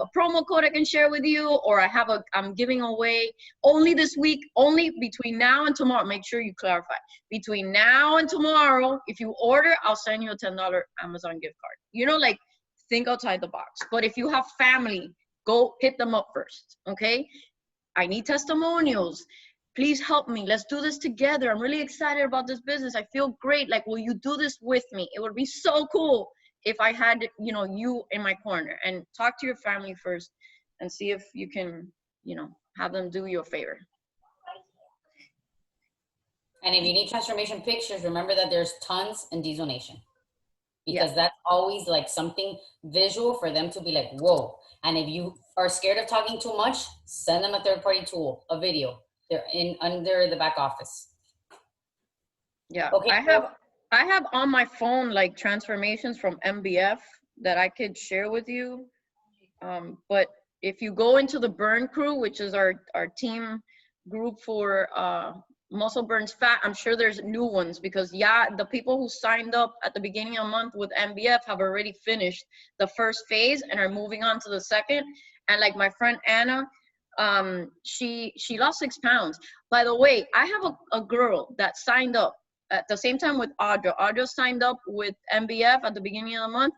a promo code I can share with you, or I'm giving away only this week, only between now and tomorrow. Make sure you clarify between now and tomorrow. If you order, I'll send you a $10 Amazon gift card. You know, like, think outside the box. But if you have family, go hit them up first, okay? I need testimonials. Please help me. Let's do this together. I'm really excited about this business. I feel great. Like, will you do this with me? It would be so cool if I had, you know, you in my corner. And talk to your family first and see if you can, you know, have them do you a favor.
And if you need transformation pictures, remember that there's tons in Diesel Nation. Because that's always like something visual for them to be like, whoa. And if you are scared of talking too much, send them a third-party tool, a video. They're under the back office.
Yeah,
okay.
I have on my phone like transformations from MBF that I could share with you. But if you go into the Burn Crew, which is our team group for muscle burns fat, I'm sure there's new ones, because the people who signed up at the beginning of the month with MBF have already finished the first phase and are moving on to the second. And like my friend Anna, she lost 6 pounds. By the way, I have a girl that signed up at the same time with Audra. Audra signed up with MBF at the beginning of the month.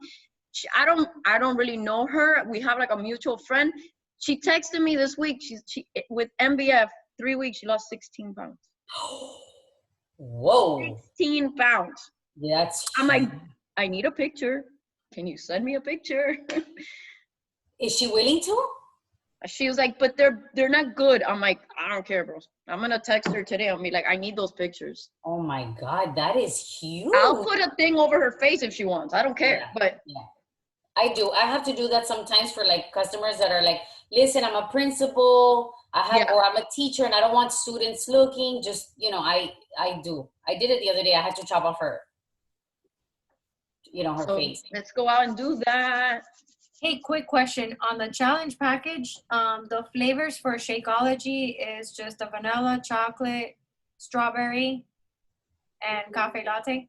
I don't really know her. We have like a mutual friend. She texted me this week. She with MBF 3 weeks, she lost 16 pounds.
Whoa.
16 pounds.
That's
I'm like, I need a picture. Can you send me a picture?
Is she willing to?
She was like, but they're not good. I'm like, I don't care, bro. I'm gonna text her today. I'll be like, I need those pictures.
Oh my God, that is huge.
I'll put a thing over her face if she wants. I don't care.
Yeah,
But
yeah. I do. I have to do that sometimes for like customers that are like, listen, I'm a principal, or I'm a teacher and I don't want students looking. Just, you know, I do. I did it the other day. I had to chop off her, you know, her face.
Let's go out and do that.
Hey, quick question. On the challenge package, the flavors for Shakeology is just a vanilla, chocolate, strawberry, and cafe latte.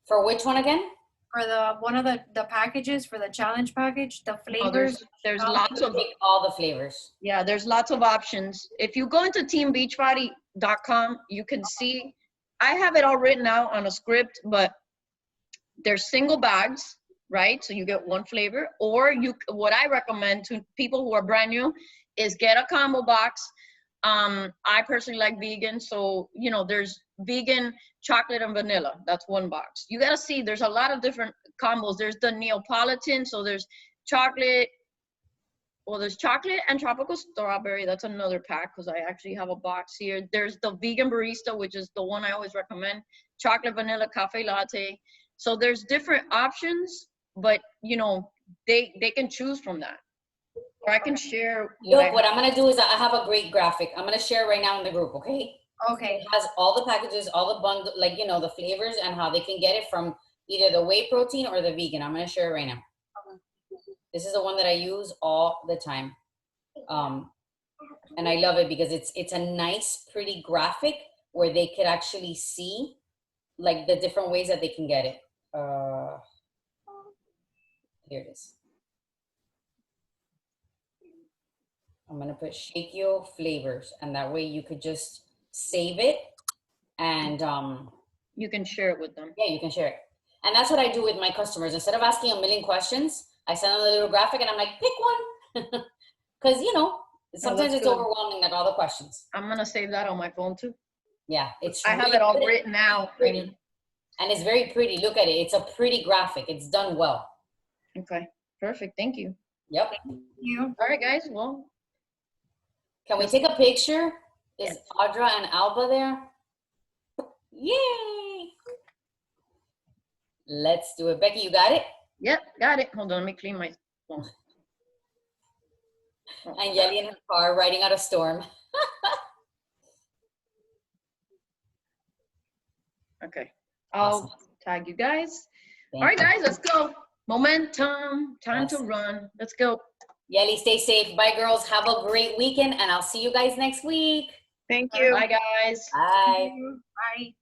For which one again?
For one of the packages, for the challenge package, the flavors.
There's lots of
all the flavors.
Yeah, there's lots of options. If you go into teambeachbody.com, you can see, I have it all written out on a script, but there's single bags, right? So you get one flavor, or what I recommend to people who are brand new is get a combo box. I personally like vegan, so you know there's vegan chocolate and vanilla. That's one box. You gotta see there's a lot of different combos. There's the Neapolitan, so there's chocolate. Well, there's chocolate and tropical strawberry. That's another pack because I actually have a box here. There's the vegan barista, which is the one I always recommend. Chocolate, vanilla, cafe latte. So there's different options, but you know they can choose from that. Or I can share.
What I'm gonna do is I have a great graphic. I'm gonna share right now in the group, okay?
Okay.
It has all the packages, all the bundle, like you know, the flavors and how they can get it from either the whey protein or the vegan. I'm gonna share it right now. This is the one that I use all the time. And I love it because it's a nice, pretty graphic where they could actually see like the different ways that they can get it. Here it is. I'm gonna put Shakeology flavors, and that way you could just save it and
you can share it with them.
Yeah, you can share it. And that's what I do with my customers. Instead of asking a million questions, I send them a little graphic and I'm like, pick one. Because, you know, sometimes it's overwhelming, like all the questions.
I'm going to save that on my phone too.
Yeah,
I have it all written out.
And it's very pretty. Look at it. It's a pretty graphic. It's done well.
Okay, perfect. Thank you.
Yep.
Thank you.
All right, guys. Well,
can we take a picture? Is Audra and Alba there? Yay! Let's do it. Becky, you got it?
Yep, got it. Hold on, let me clean my phone.
And Yeli in her car riding out a storm.
Okay, I'll tag you guys.
Thank
All right,
you.
guys, let's go. Momentum, time to run. Let's go.
Yeli, stay safe. Bye, girls. Have a great weekend, and I'll see you guys next week.
Thank you. Bye, guys.
Bye.
Bye.